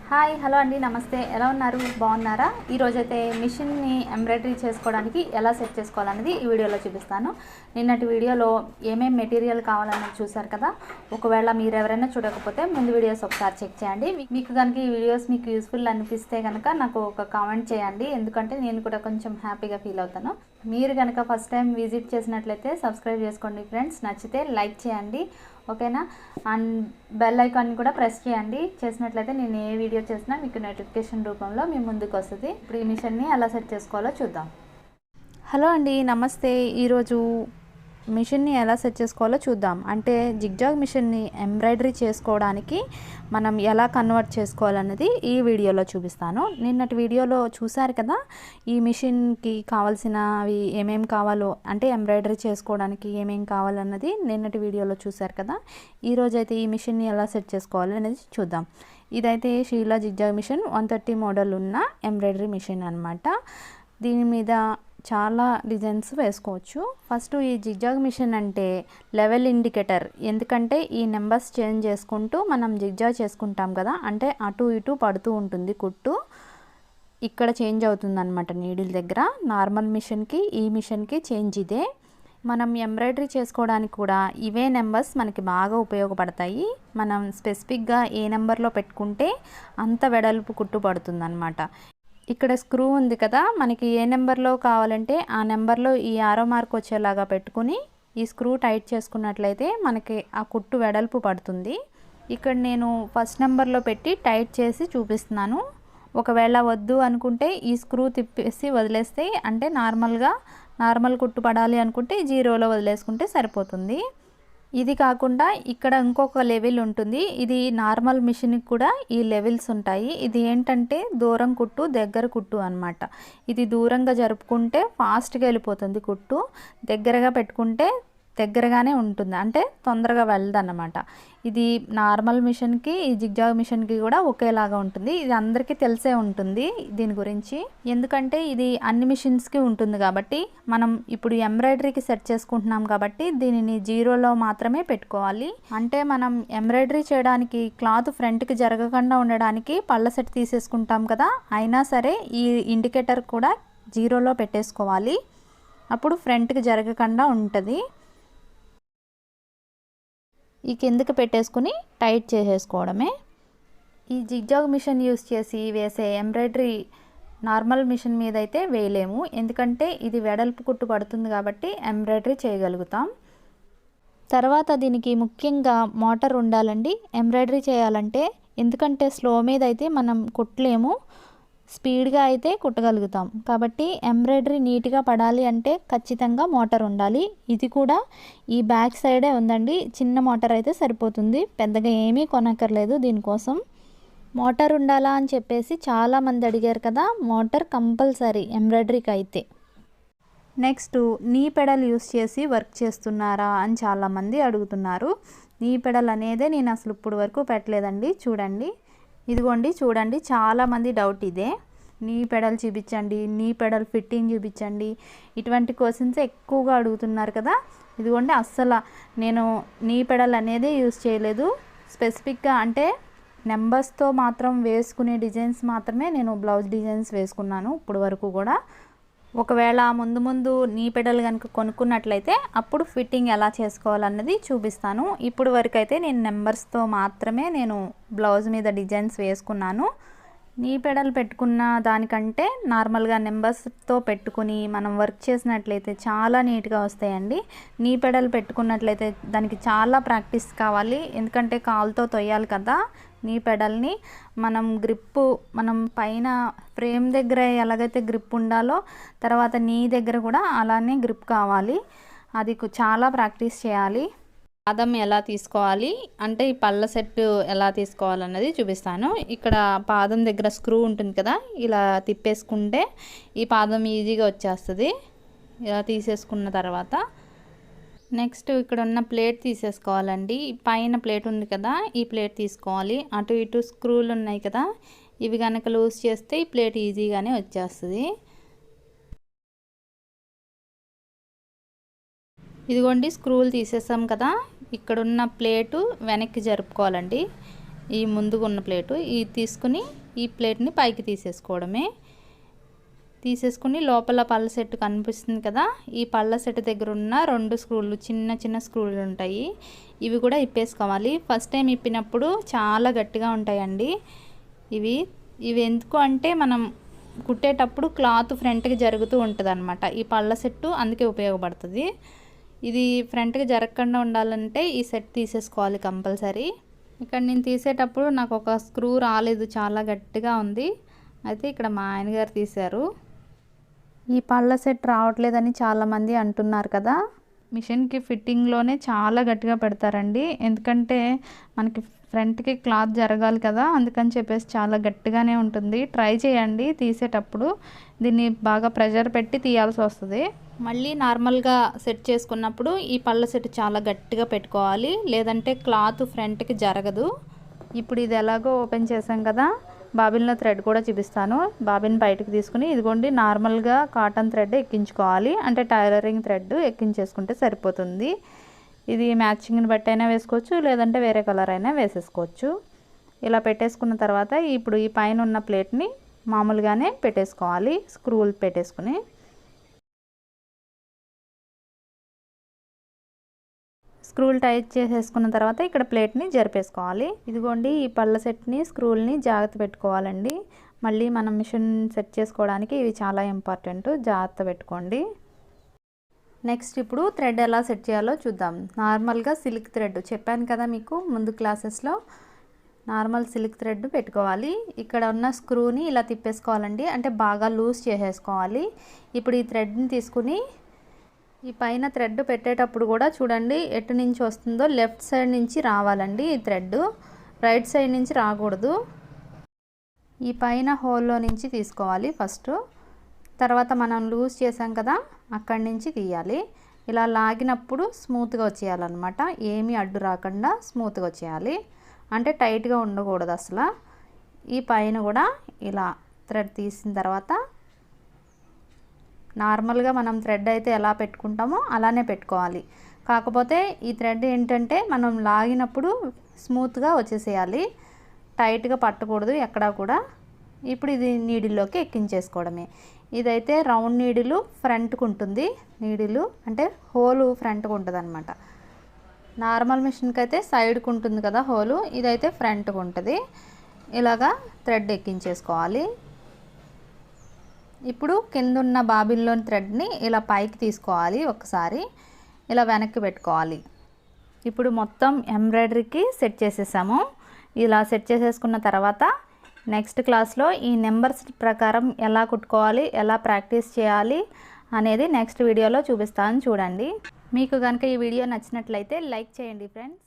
Hi hello అండి నమస్తే ఎలా ఉన్నారు బాగున్నారా ఈ రోజు అయితే మిషన్ ని ఎంబ్రాయిడరీ చేసుకోవడానికి ఎలా సెట్ చేసుకోవాలనేది ఈ వీడియోలో చూపిస్తాను నిన్నటి వీడియోలో ఏమేం మెటీరియల్ కావాలన్నది చూశారు కదా ఒకవేళ మీరు ఎవరైనా చూడకపోతే ముందు వీడియోస్ ఒకసారి చెక్ చేయండి మీకు గనుక ఈ వీడియోస్ మీకు యూస్ఫుల్ అనిపిస్తే గనుక నాకు ఒక కామెంట్ చేయండి ఎందుకంటే నేను కూడా కొంచెం హ్యాపీగా ఫీల్ అవుతాను మీరు గనుక ఫస్ట్ టైం విజిట్ చేసినట్లయితే సబ్స్క్రైబ్ చేసుకోండి ఫ్రెండ్స్ నచ్చితే లైక్ చేయండి ఓకేనా అండ్ బెల్ ఐకాన్ కూడా ప్రెస్ చేయండి చేసినట్లయితే నేను ఏ వీడియో చేసినా మీకు నోటిఫికేషన్ రూపంలో మీ ముందుకు వస్తుంది ఇప్పుడు ఈ మిషన్ని ఎలా సెట్ చేసుకోవాలో చూద్దాం హలో అండి నమస్తే ఈరోజు మిషన్ని ఎలా సెట్ చేసుకోవాలో చూద్దాం అంటే జిగ్జాగ్ మిషన్ని ఎంబ్రాయిడరీ చేసుకోవడానికి మనం ఎలా కన్వర్ట్ చేసుకోవాలన్నది ఈ వీడియోలో చూపిస్తాను నిన్నటి వీడియోలో చూసారు కదా ఈ మిషన్కి కావాల్సినవి ఏమేమి కావాలో అంటే ఎంబ్రాయిడరీ చేసుకోవడానికి ఏమేమి కావాలన్నది నిన్నటి వీడియోలో చూసారు కదా ఈరోజు అయితే ఈ మిషన్ని ఎలా సెట్ చేసుకోవాలి అనేది చూద్దాం ఇదైతే షీలా జిగ్జాగ్ మిషన్ 130 మోడల్ ఉన్న ఎంబ్రాయిడరీ మిషన్ అనమాట దీని మీద చాలా డిజైన్స్ వేసుకోవచ్చు ఫస్ట్ ఈ జిగ్జాగ్ మిషన్ అంటే లెవెల్ ఇండికేటర్ ఎందుకంటే ఈ నెంబర్స్ చేంజ్ చేసుకుంటూ మనం జిగ్జాగ్ చేసుకుంటాం కదా అంటే అటు ఇటు పడుతూ ఉంటుంది కుట్టు ఇక్కడ చేంజ్ అవుతుంది అనమాట నీడిల్ దగ్గర నార్మల్ మిషన్కి ఈ మిషన్కి చేంజ్ ఇదే మనం ఎంబ్రాయిడరీ చేసుకోవడానికి కూడా ఇవే నెంబర్స్ మనకి బాగా ఉపయోగపడతాయి మనం స్పెసిఫిక్గా ఏ నెంబర్లో పెట్టుకుంటే అంత వెడల్పు కుట్టు పడుతుంది అనమాట ఇక్కడ స్క్రూ ఉంది కదా మనకి ఏ నెంబర్లో కావాలంటే ఆ నెంబర్లో ఈ ఆరో మార్క్ వచ్చేలాగా పెట్టుకుని ఈ స్క్రూ టైట్ చేసుకున్నట్లయితే మనకి ఆ కుట్టు వెడల్పు పడుతుంది ఇక్కడ నేను ఫస్ట్ నెంబర్లో పెట్టి టైట్ చేసి చూపిస్తున్నాను ఒకవేళ వద్దు అనుకుంటే ఈ స్క్రూ తిప్పేసి వదిలేస్తే అంటే నార్మల్ కుట్టు పడాలి అనుకుంటే జీరోలో వదిలేసుకుంటే సరిపోతుంది ఇది కాకుండా ఇక్కడ ఇంకొక లెవెల్ ఉంటుంది ఇది నార్మల్ మిషన్కి కూడా ఈ లెవెల్స్ ఉంటాయి ఇది ఏంటంటే దూరం కుట్టు దగ్గర కుట్టు అనమాట ఇది దూరంగా జరుపుకుంటే ఫాస్ట్గా వెళ్ళిపోతుంది కుట్టు దగ్గరగా పెట్టుకుంటే దగ్గరగానే ఉంటుంది అంటే తొందరగా వెళ్ళదన్నమాట ఇది నార్మల్ మిషన్కి ఈ జిగ్జాగ్ మిషన్కి కూడా ఒకేలాగా ఉంటుంది ఇది అందరికీ తెలిసే ఉంటుంది దీని గురించి ఎందుకంటే ఇది అన్ని మిషన్స్కి ఉంటుంది కాబట్టి మనం ఇప్పుడు ఎంబ్రాయిడరీకి సెట్ చేసుకుంటున్నాం కాబట్టి దీనిని జీరోలో మాత్రమే పెట్టుకోవాలి అంటే మనం ఎంబ్రాయిడరీ చేయడానికి క్లాత్ ఫ్రంట్కి జరగకుండా ఉండడానికి పళ్ళ సెట్ తీసేసుకుంటాం కదా అయినా సరే ఈ ఇండికేటర్ కూడా జీరోలో పెట్టేసుకోవాలి అప్పుడు ఫ్రంట్కి జరగకుండా ఉంటుంది ఈ కిందకి పెట్టేసుకుని టైట్ చేసేసుకోవడమే ఈ జిగ్జాగ్ మిషన్ యూస్ చేసి వేసే ఎంబ్రాయిడరీ నార్మల్ మిషన్ మీద అయితే వేయలేము ఎందుకంటే ఇది వెడల్పు కుట్టు పడుతుంది కాబట్టి ఎంబ్రాయిడరీ చేయగలుగుతాం తర్వాత దీనికి ముఖ్యంగా మోటార్ ఉండాలండి ఎంబ్రాయిడరీ చేయాలంటే ఎందుకంటే స్లో మీద అయితే మనం కుట్టలేము స్పీడ్గా అయితే కుట్టగలుగుతాం కాబట్టి ఎంబ్రాయిడరీ నీట్గా పడాలి అంటే ఖచ్చితంగా మోటార్ ఉండాలి ఇది కూడా ఈ బ్యాక్ సైడే ఉందండి చిన్న మోటార్ అయితే సరిపోతుంది పెద్దగా ఏమీ కొనక్కర్లేదు దీనికోసం మోటార్ ఉండాలా అని చెప్పేసి చాలామంది అడిగారు కదా మోటార్ కంపల్సరీ ఎంబ్రాయిడరీకి అయితే నెక్స్ట్ నీ పెడల్ యూస్ చేసి వర్క్ చేస్తున్నారా అని చాలామంది అడుగుతున్నారు నీ పెడల్ అనేదే నేను అసలు ఇప్పుడు వరకు పెట్టలేదండి చూడండి ఇదిగోండి చూడండి చాలామంది డౌట్ ఇదే నీ పెడల్ చూపించండి నీ పెడల్ ఫిట్టింగ్ చూపించండి ఇటువంటి క్వశ్చన్స్ ఎక్కువగా అడుగుతున్నారు కదా ఇదిగోండి అస్సలు నేను నీ పెడల్ అనేది యూస్ చేయలేదు స్పెసిఫిక్గా అంటే నెంబర్స్తో మాత్రం వేసుకునే డిజైన్స్ మాత్రమే నేను బ్లౌజ్ డిజైన్స్ వేసుకున్నాను ఇప్పుడు వరకు కూడా ఒకవేళ ముందు నీ పెడల్ కనుక కొనుక్కున్నట్లయితే అప్పుడు ఫిట్టింగ్ ఎలా చేసుకోవాలన్నది చూపిస్తాను ఇప్పుడు వరకు అయితే నేను నెంబర్స్తో మాత్రమే నేను బ్లౌజ్ మీద డిజైన్స్ వేసుకున్నాను నీ పెడల్ పెట్టుకున్న దానికంటే నార్మల్గా నెంబర్స్తో పెట్టుకుని మనం వర్క్ చేసినట్లయితే చాలా నీట్గా వస్తాయండి నీ పెడల్ పెట్టుకున్నట్లయితే దానికి చాలా ప్రాక్టీస్ కావాలి ఎందుకంటే కాలుతో తొయ్యాలి కదా నీ పెడల్ని మనం పైన ఫ్రేమ్ దగ్గర ఎలాగైతే గ్రిప్ ఉండాలో తర్వాత నీ దగ్గర కూడా అలానే గ్రిప్ కావాలి అది చాలా ప్రాక్టీస్ చేయాలి పాదం ఎలా తీసుకోవాలి అంటే ఈ పళ్ళ సెట్ ఎలా తీసుకోవాలన్నది చూపిస్తాను ఇక్కడ పాదం దగ్గర స్క్రూ ఉంటుంది కదా ఇలా తిప్పేసుకుంటే ఈ పాదం ఈజీగా వచ్చేస్తుంది ఇలా తీసేసుకున్న తర్వాత నెక్స్ట్ ఇక్కడ ఉన్న ప్లేట్ తీసేసుకోవాలండి పైన ప్లేట్ ఉంది కదా ఈ ప్లేట్ తీసుకోవాలి అటు ఇటు స్క్రూలు ఉన్నాయి కదా ఇవి కనుక లూజ్ చేస్తే ఈ ప్లేట్ ఈజీగానే వచ్చేస్తుంది ఇదిగోండి స్క్రూలు తీసేసాం కదా ఇక్కడున్న ప్లేటు వెనక్కి జరుపుకోవాలండి ఈ ముందుగా ఉన్న ప్లేటు ఇది తీసుకుని ఈ ప్లేట్ని పైకి తీసేసుకోవడమే. తీసేసుకుని లోపల పళ్ళ సెట్ కనిపిస్తుంది కదా, ఈ పళ్ళ సెట్ దగ్గర ఉన్న 2 స్క్రూలు చిన్న చిన్న స్క్రూలు ఉంటాయి, ఇవి కూడా ఇప్పేసుకోవాలి. ఫస్ట్ టైం ఇప్పినప్పుడు చాలా గట్టిగా ఉంటాయండి ఇవి ఎందుకు అంటే మనం కుట్టేటప్పుడు క్లాత్ ఫ్రంట్కి జరుగుతూ ఉంటుంది అనమాట. ఈ పళ్ళ సెట్టు అందుకే ఉపయోగపడుతుంది. ఇది ఫ్రంట్కి జరగకుండా ఉండాలంటే ఈ సెట్ తీసేసుకోవాలి కంపల్సరీ. ఇక్కడ నేను తీసేటప్పుడు నాకు ఒక స్క్రూ రాలేదు, చాలా గట్టిగా ఉంది. అయితే ఇక్కడ మా ఆయనగారు తీశారు. ఈ పళ్ళ సెట్ రావట్లేదని చాలామంది అంటున్నారు కదా, మిషన్కి ఫిట్టింగ్లోనే చాలా గట్టిగా పెడతారండి. ఎందుకంటే మనకి ఫ్రంట్కి క్లాత్ జరగాలి కదా, అందుకని చెప్పేసి చాలా గట్టిగానే ఉంటుంది. ట్రై చేయండి తీసేటప్పుడు, దీన్ని బాగా ప్రెషర్ పెట్టి తీయాల్సి వస్తుంది. మళ్ళీ నార్మల్గా సెట్ చేసుకున్నప్పుడు ఈ పళ్ళ సెట్ చాలా గట్టిగా పెట్టుకోవాలి, లేదంటే క్లాత్ ఫ్రంట్కి జరగదు. ఇప్పుడు ఇది ఎలాగో ఓపెన్ చేసాం కదా, బాబిన్లో థ్రెడ్ కూడా చూపిస్తాను. బాబిన్ బయటకు తీసుకుని ఇదిగోండి నార్మల్గా కాటన్ థ్రెడ్ ఎక్కించుకోవాలి, అంటే టైలరింగ్ థ్రెడ్ ఎక్కించేసుకుంటే సరిపోతుంది. ఇది మ్యాచింగ్ని బట్టి అయినా వేసుకోవచ్చు, లేదంటే వేరే కలర్ అయినా వేసేసుకోవచ్చు. ఇలా పెట్టేసుకున్న తర్వాత ఇప్పుడు ఈ పైన ఉన్న ప్లేట్ని మామూలుగానే పెట్టేసుకోవాలి, స్క్రూలు పెట్టేసుకుని. స్క్రూలు టైట్ చేసేసుకున్న తర్వాత ఇక్కడ ప్లేట్ని జరిపేసుకోవాలి. ఇదిగోండి ఈ పళ్ళ సెట్ని స్క్రూల్ని జాగ్రత్త పెట్టుకోవాలండి. మళ్ళీ మనం మిషన్ సెట్ చేసుకోవడానికి ఇవి చాలా ఇంపార్టెంట్, జాగ్రత్త పెట్టుకోండి. నెక్స్ట్ ఇప్పుడు థ్రెడ్ ఎలా సెట్ చేయాలో చూద్దాం. నార్మల్గా సిల్క్ థ్రెడ్ చెప్పాను కదా మీకు ముందు క్లాసెస్లో, నార్మల్ సిల్క్ థ్రెడ్ పెట్టుకోవాలి. ఇక్కడ ఉన్న స్క్రూని ఇలా తిప్పేసుకోవాలండి, అంటే బాగా లూజ్ చేసేసుకోవాలి. ఇప్పుడు ఈ థ్రెడ్ని తీసుకుని ఈ పైన థ్రెడ్ పెట్టేటప్పుడు కూడా చూడండి ఎటు నుంచి వస్తుందో, లెఫ్ట్ సైడ్ నుంచి రావాలండి ఈ థ్రెడ్, రైట్ సైడ్ నుంచి రాకూడదు. ఈ పైన హోల్లో నుంచి తీసుకోవాలి ఫస్ట్, తర్వాత మనం లూజ్ చేసాం కదా అక్కడి నుంచి తీయాలి. ఇలా లాగినప్పుడు స్మూత్గా వచ్చేయాలన్నమాట, ఏమీ అడ్డు రాకుండా స్మూత్గా వచ్చేయాలి, అంటే టైట్గా ఉండకూడదు అసలు. ఈ పైన కూడా ఇలా థ్రెడ్ తీసిన తర్వాత నార్మల్గా మనం థ్రెడ్ అయితే ఎలా పెట్టుకుంటామో అలానే పెట్టుకోవాలి. కాకపోతే ఈ థ్రెడ్ ఏంటంటే మనం లాగినప్పుడు స్మూత్గా వచ్చేసేయాలి, టైట్గా పట్టకూడదు ఎక్కడా కూడా. ఇప్పుడు ఇది నీడిల్లోకి ఎక్కించేసుకోవడమే. ఇదైతే రౌండ్ నీడిలు ఫ్రంట్కు ఉంటుంది, నీడిలు అంటే హోలు ఫ్రంట్కు ఉంటుంది అనమాట. నార్మల్ మిషన్కి అయితే సైడ్కు ఉంటుంది కదా హోలు, ఇదైతే ఫ్రంట్కు ఉంటుంది. ఇలాగా థ్రెడ్ ఎక్కించేసుకోవాలి. ఇప్పుడు కింద ఉన్న బాబిన్లోని థ్రెడ్ని ఇలా పైకి తీసుకోవాలి, ఒకసారి ఇలా వెనక్కి పెట్టుకోవాలి. ఇప్పుడు మొత్తం ఎంబ్రాయిడరీకి సెట్ చేసేసాము. ఇలా సెట్ చేసేసుకున్న తర్వాత నెక్స్ట్ క్లాస్లో ఈ నెంబర్స్ ప్రకారం ఎలా కుట్టుకోవాలి, ఎలా ప్రాక్టీస్ చేయాలి అనేది నెక్స్ట్ వీడియోలో చూపిస్తాను చూడండి. మీకు కనుక ఈ వీడియో నచ్చినట్లయితే లైక్ చేయండి ఫ్రెండ్స్.